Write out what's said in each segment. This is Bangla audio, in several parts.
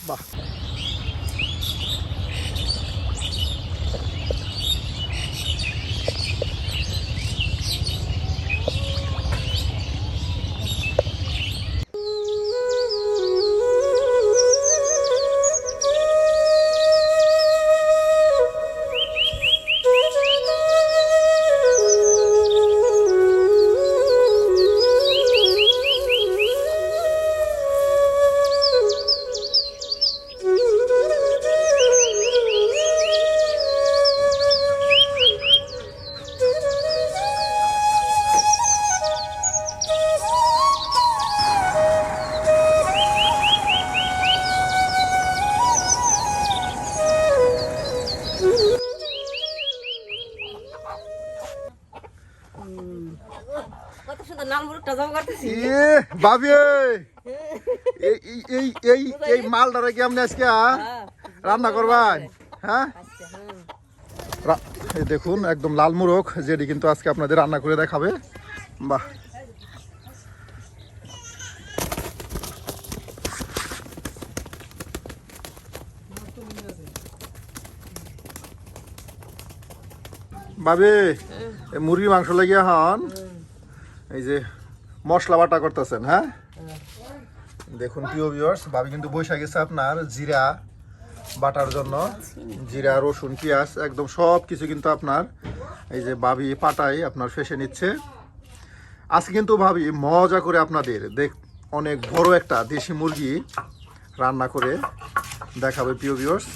বাহ, কত সুন্দর নাল মুরগটা জমা করতেছি। ভাবি এই মালটারে কি আপনি আজকে রান্না করবেন? হ্যাঁ, এই দেখুন একদম লাল মুরগ, যেটি কিন্তু আজকে আপনাদের রান্না করে দেখাবে। বাহ, ভাবি মুরগি মাংস লাগিয়ে হন এই যে মশলা বাটা করতেছেন। হ্যাঁ, দেখুন প্রিয় ভিউয়ার্স, ভাবি কিন্তু বসে গেছে আপনার জিরা বাটার জন্য। জিরা, রসুন, পেঁয়াজ একদম সব কিছু কিন্তু আপনার এই যে ভাবি পাটায় আপনার ফেসে নিচ্ছে। আজকে কিন্তু ভাবি মজা করে আপনাদের অনেক বড় একটা দেশি মুরগি রান্না করে দেখাবে প্রিয় ভিউয়ার্স।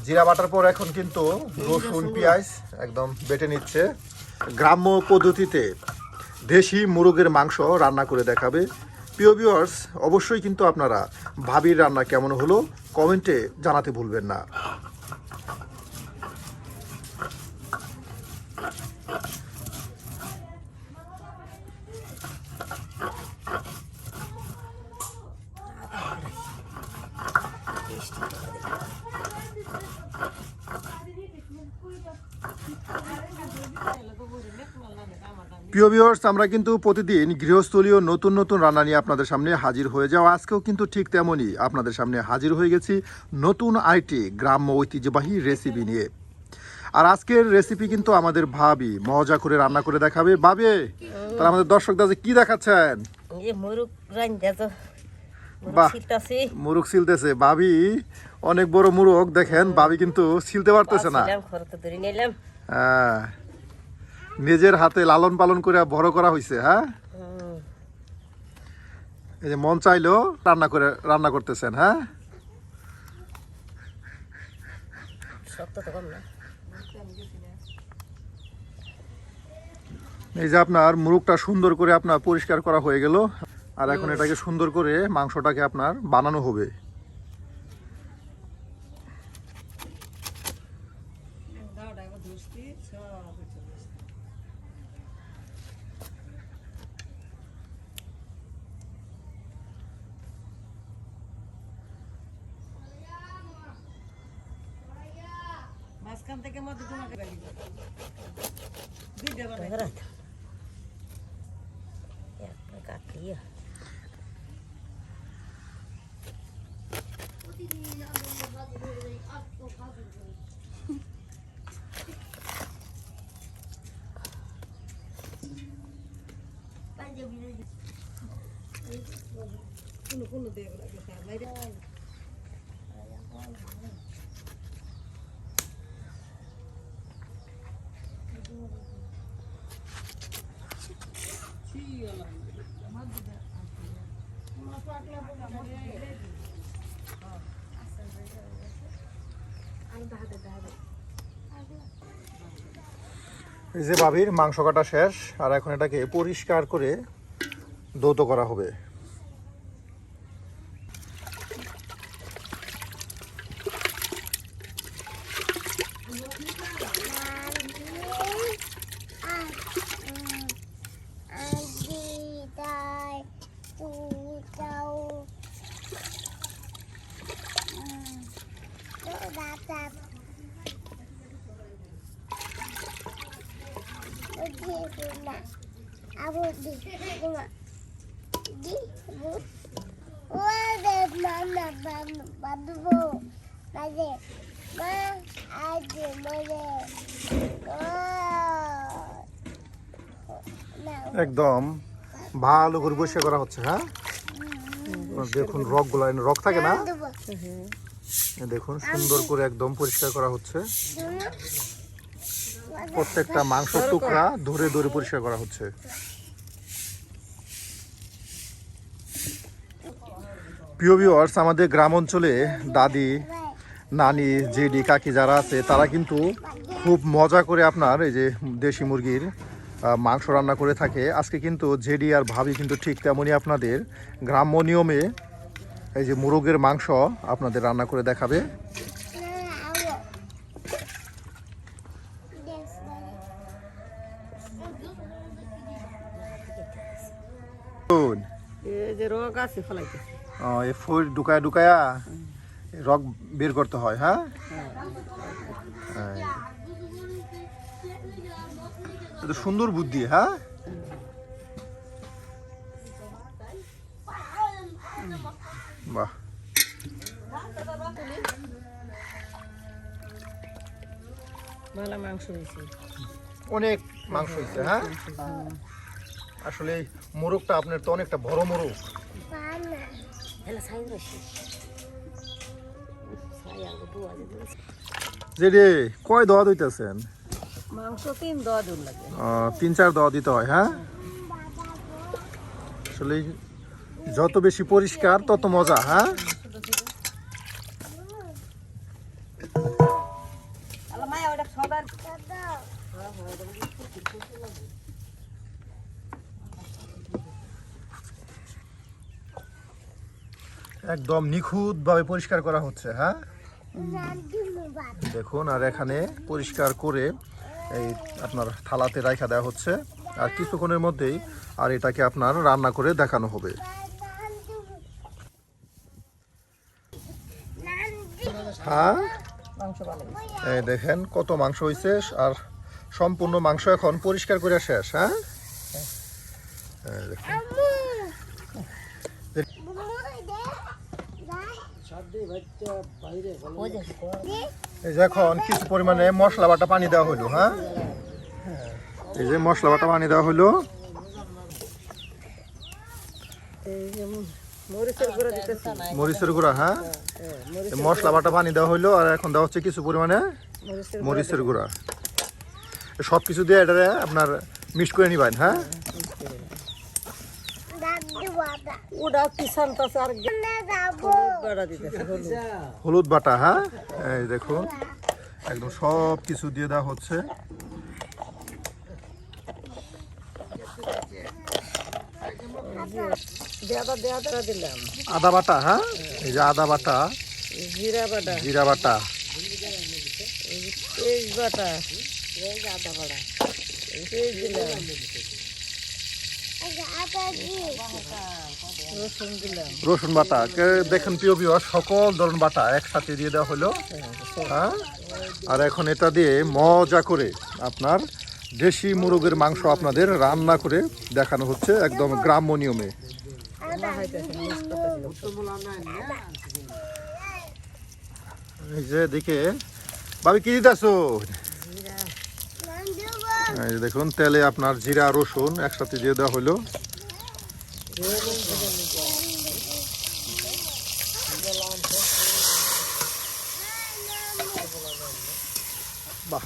জিরা বাটার পর এখন কিন্তু রসুন পেঁয়াজ একদম বেটে নিচ্ছে। গ্রাম্য পদ্ধতিতে দেশি মুরগের মাংস রান্না করে দেখাবে প্রিয় ভিউয়ার্স। অবশ্যই কিন্তু আপনারা ভাবির রান্না কেমন হলো কমেন্টে জানাতে ভুলবেন না। প্রিয় ভিউয়ার্স, আমরা কিন্তু প্রতিদিন গৃহস্থলীয় নতুন নতুন রান্না নিয়ে আপনাদের সামনে হাজির হয়ে যাও। আজকেও কিন্তু ঠিক তেমনই আপনাদের সামনে হাজির হয়ে গেছি নতুন আইটি গ্রাম্য ঐতিহ্যবাহী রেসিপি নিয়ে। আর আজকের রেসিপি কিন্তু আমাদের ভাবি মজা করে রান্না করে দেখাবে। ভাবি, তাহলে আমাদের দর্শকদের কি দেখাচ্ছেন? বাহ, মুরগ ছিলতেছে ভাবি, অনেক বড় মুরগ দেখেন। ভাবি কিন্তু ছিলতে পারতেছে না। হ্যাঁ, নিজের হাতে লালন পালন করে বড় করা হয়েছে। হ্যাঁ, এই যে মন চাইলো রান্না করতেছেন। হ্যাঁ, এই যে আপনার মুরগটা সুন্দর করে আপনার পরিষ্কার করা হয়ে গেল। আর এখন এটাকে সুন্দর করে মাংসটাকে আপনার বানানো হবে। মাঝখান থেকে মধ্যে তোমাকে কাটিয়ে কোনো দেব লাগে বাইরে এই যে ভাবির মাংস কাটা শেষ, আর এখন এটাকে পরিষ্কার করে ধৌত করা হবে। একদম ভালো করে পরিষ্কার করা হচ্ছে। হ্যাঁ, দেখুন রগগুলো, রগ থাকে না, দেখুন সুন্দর করে একদম পরিষ্কার করা হচ্ছে। প্রত্যেকটা মাংসের টুকরা ধরে ধরে পরিষ্কার করা হচ্ছে। প্রিয় ভিউয়ার্স, আমাদের গ্রাম অঞ্চলে দাদি, নানি, জেডি, কাকি যারা আছে তারা কিন্তু খুব মজা করে আপনার এই যে দেশি মুরগির মাংস রান্না করে থাকে। আজকে কিন্তু জেডি আর ভাবি কিন্তু ঠিক তেমনই আপনাদের গ্রাম্য নিয়মে এই যে মুরগের মাংস আপনাদের রান্না করে দেখাবে। এই যে রোগ আছে ফলাইতে এই ফুল ঢুকায়া ঢুকায়া রগ বের করতে হয়। হ্যাঁ, এটা সুন্দর বুদ্ধি। হ্যাঁ, বাহ, ভালো মাংস হয়েছে, অনেক মাংস হয়েছে। হ্যাঁ, আসলে এই মোরগটা আপনার তো অনেকটা বড় মোরগ। যে রে কয় দোয়া দিতেছেন? মাংস 3 দোয়া দূর লাগে, 3-4 দোয়া দিতে হয়। হ্যাঁ, আসলে যত বেশি পরিষ্কার তত মজা। হ্যাঁ, একদম নিখুঁত ভাবে পরিষ্কার করা হচ্ছে। হ্যাঁ, দেখুন, আর এখানে পরিষ্কার করে এই আপনার থালাতে রাখা দেওয়া হচ্ছে, আর কিছুক্ষণের মধ্যেই আর এটাকে আপনার রান্না করে দেখানো হবে। হ্যাঁ, এই দেখেন কত মাংস হয়েছে, আর সম্পূর্ণ মাংস এখন পরিষ্কার করে শেষ। হ্যাঁ, দেখুন এই যে এখন কিছু পরিমাণে মশলা বাটা পানি দেওয়া হলো। হ্যাঁ, এই যে মশলা বাটা পানি দেওয়া হলো, মরিচের গুঁড়া। হ্যাঁ, মশলা বাটা পানি দেওয়া হলো, আর এখন দেওয়া হচ্ছে কিছু পরিমাণে মরিচের গুঁড়া। সব কিছু দিয়ে এটা আপনার মিক্স করে নিবেন। হ্যাঁ, হলুদ বাটা। হ্যাঁ, এই দেখুন একদম সব কিছু দিয়ে দেওয়া হচ্ছে। আদা বাটা। হ্যাঁ, এই যে আদা বাটা, জিরা বাটা, জিরা বাটা, পেঁয়াজ বাটা, আদা বাটা, পেঁয়াজ দিলাম, রসুন দিলাম, রসুন বাটা। দেখেন প্রিয় ভিউয়ার, সকল ধরনের বাটা একসাথে দিয়ে দেওয়া হলো। হ্যাঁ, আর এখন এটা দিয়ে মজা করে আপনার দেশি মুরগের মাংস আপনাদের রান্না করে দেখানো হচ্ছে একদম গ্রাম্য নিয়মে। এই যে দিকে ভাবি কি দিতেছো? এই যে দেখুন তেলে আপনার জিরা রসুন একসাথে দিয়ে দেওয়া হলো। বাহ,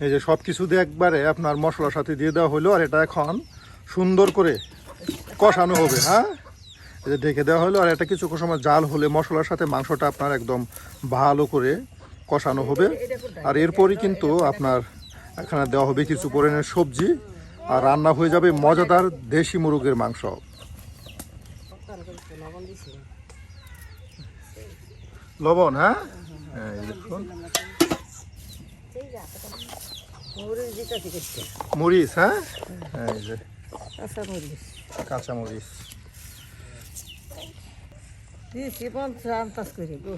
এই যে সব কিছু দিয়ে একবারে আপনার মশলার সাথে দিয়ে দেওয়া হলো, আর এটা এখন সুন্দর করে কষানো হবে। হ্যাঁ, এই যে ঢেকে দেওয়া হলো, আর এটা কিছু সময় জাল হলে মশলার সাথে মাংসটা আপনার একদম ভালো করে কষানো হবে। আর এরপরই কিন্তু আপনার এখানে দেওয়া হবে কিছু পরিমাণের সবজি, আর রান্না হয়ে যাবে মজাদার দেশি মুরগের মাংস। লবণ। হ্যাঁ, এই দেখুন মরিচ দিতেছি করতে মরিচ, হ্যাঁ, এই যে কাঁচা মরিচ কাঁচা মরিচ। দিয়েছি 50 করে গো।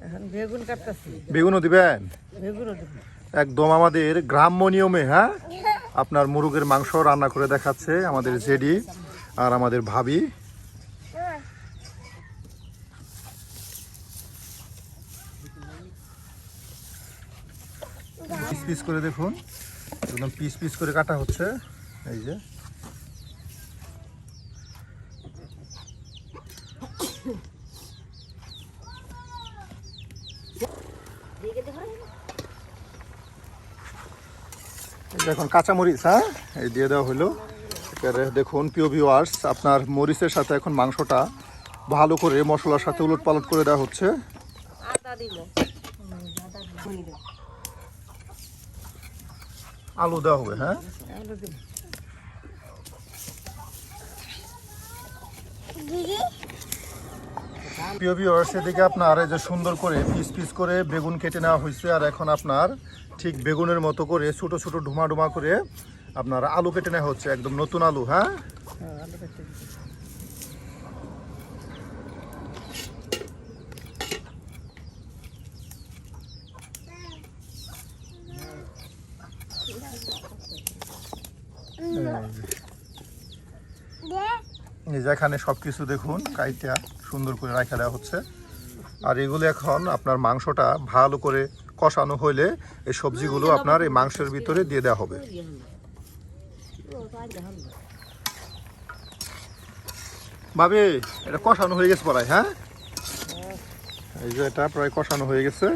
এখন বেগুন কাটতেছি, বেগুনও দিবেন? বেগুনও দেবো। একদম আমাদের গ্রাম্য নিয়মে, হ্যাঁ, আপনার মুরগের মাংস রান্না করে দেখাচ্ছে আমাদের জেডি আর আমাদের ভাবি। পিস পিস করে দেখুন, একদম পিস পিস করে কাটা হচ্ছে। এই যে এখন কাঁচামরিচ, হ্যাঁ, এই দিয়ে দেওয়া হলো। এবারে দেখুন প্রিয় ভিউয়ার্স, আপনার মরিচের সাথে এখন মাংসটা ভালো করে মশলার সাথে উলট পালট করে দেওয়া হচ্ছে। আদা দিল, আলু দেওয়া হবে, হ্যাঁ। আলু দিল। প্রিয় ভিউয়ার্স, এদিকে আপনার এই যে সুন্দর করে পিস পিস করে বেগুন কেটে নেওয়া হয়েছে, আর এখন আপনার ঠিক বেগুনের মতো করে ছোট ছোট ডুমা ডুমা করে আপনার আলু কেটে নেওয়া হচ্ছে, একদম নতুন আলু, হ্যাঁ। আলু কেটে দিচ্ছি। এই যে এখানে সবকিছু দেখুন কাইটা সুন্দর করে রাখা দেওয়া হচ্ছে, আর এগুলো এখন আপনার মাংসটা ভালো করে কষানো হইলে এই সবজিগুলো আপনার এই মাংসের ভিতরে দিয়ে দেওয়া হবে। ভাবি, এটা কষানো হয়ে গেছে প্রায়, হ্যাঁ, এই যে এটা প্রায় কষানো হয়ে গেছে।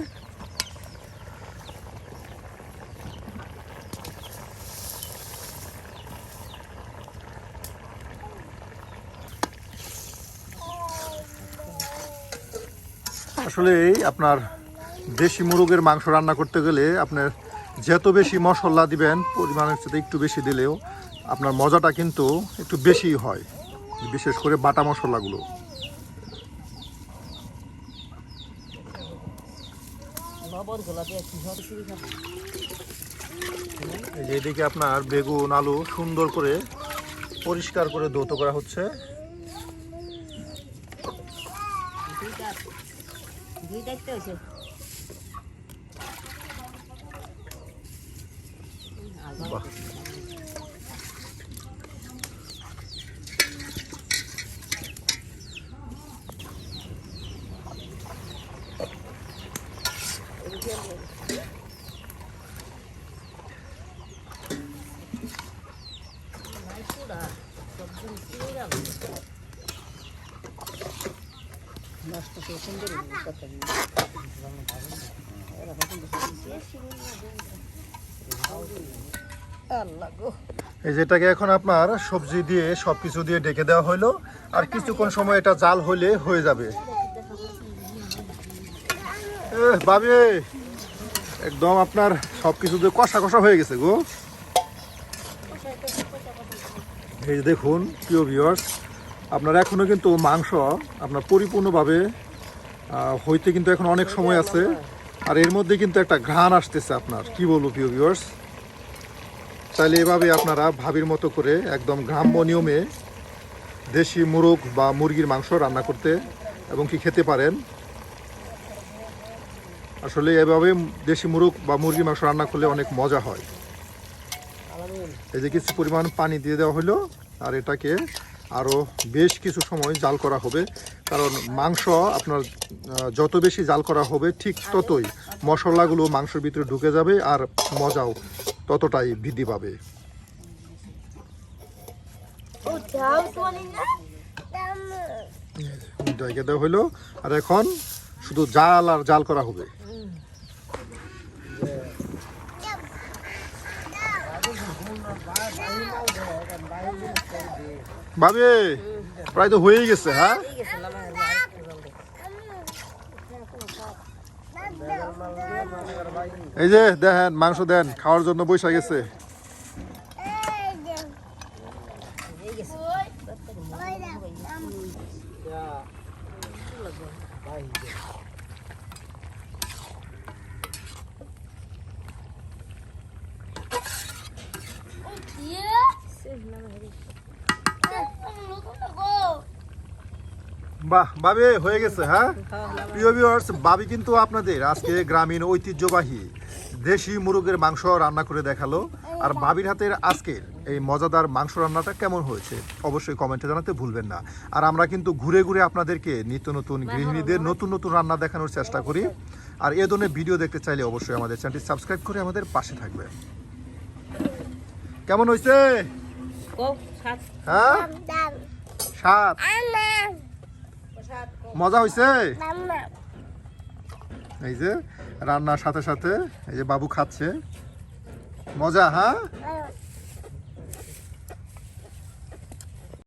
আসলে আপনার দেশি মুরগের মাংস রান্না করতে গেলে আপনার যত বেশি মশলা দিবেন, পরিমাণের সাথে একটু বেশি দিলেও আপনার মজাটা কিন্তু একটু বেশি হয়, বিশেষ করে বাটা মশলাগুলো। এই যে এদিকে আপনার বেগুন আলু সুন্দর করে পরিষ্কার করে ধৌত করা হচ্ছে। বাহ, এই যেটাকে এখন আপনার সবজি দিয়ে সবকিছু দিয়ে ঢেকে দেওয়া হলো, আর কিছুক্ষণ সময় এটা জাল হলে হয়ে যাবে। ভাবি, একদম আপনার সবকিছু দিয়ে কষা কষা হয়ে গেছে গো। এই যে দেখুন প্রিয় ভিউয়ার্স, আপনার এখনো কিন্তু মাংস আপনার পরিপূর্ণভাবে হইতে কিন্তু এখন অনেক সময় আছে, আর এর মধ্যে কিন্তু একটা ঘ্রাণ আসতেছে। আপনার কি বলবো প্রিয় ভিউয়ার্স, তাহলে এভাবে আপনারা ভাবির মতো করে একদম গ্রাম্য নিয়মে দেশি মুরগ বা মুরগির মাংস রান্না করতে এবং কি খেতে পারেন। আসলে এভাবে দেশি মুরগ বা মুরগির মাংস রান্না করলে অনেক মজা হয়। এই যে কিছু পরিমাণ পানি দিয়ে দেওয়া হলো, আর এটাকে আরও বেশ কিছু সময় জাল করা হবে, কারণ মাংস আপনার যত বেশি জাল করা হবে ঠিক ততই মশলাগুলো মাংসের ভিতরে ঢুকে যাবে, আর মজাও ততটাই বৃদ্ধি পাবে। ঢেকে দেওয়া হলো, আর এখন শুধু জাল আর জাল করা হবে। ভাবি, প্রায় তো হয়েই গেছে, হ্যাঁ। এই যে দেখেন মাংস দেন খাওয়ার জন্য বসে গেছে। বাহ ভাবি হয়ে গেছে। হ্যাঁ প্রিয় ভিউয়ার্স, ভাবি কিন্তু আপনাদের আজকে গ্রামীণ ঐতিহ্যবাহী দেশি মুরগের মাংস রান্না করে দেখালো। আর ভাবির হাতের আজকের এই মজাদার মাংস রান্নাটা কেমন হয়েছে অবশ্যই কমেন্টে জানাতে ভুলবেন না। আর আমরা কিন্তু ঘুরে ঘুরে আপনাদেরকে নিত্য নতুন গৃহিণীদের নতুন নতুন রান্না দেখানোর চেষ্টা করি। আর এ ধরনের ভিডিও দেখতে চাইলে অবশ্যই আমাদের চ্যানেলটি সাবস্ক্রাইব করে আমাদের পাশে থাকবে। কেমন হয়েছে? হ্যাঁ স্বাদ মজা হয়েছে। এই যে রান্নার সাথে সাথে এই যে বাবু খাচ্ছে, মজা। হ্যাঁ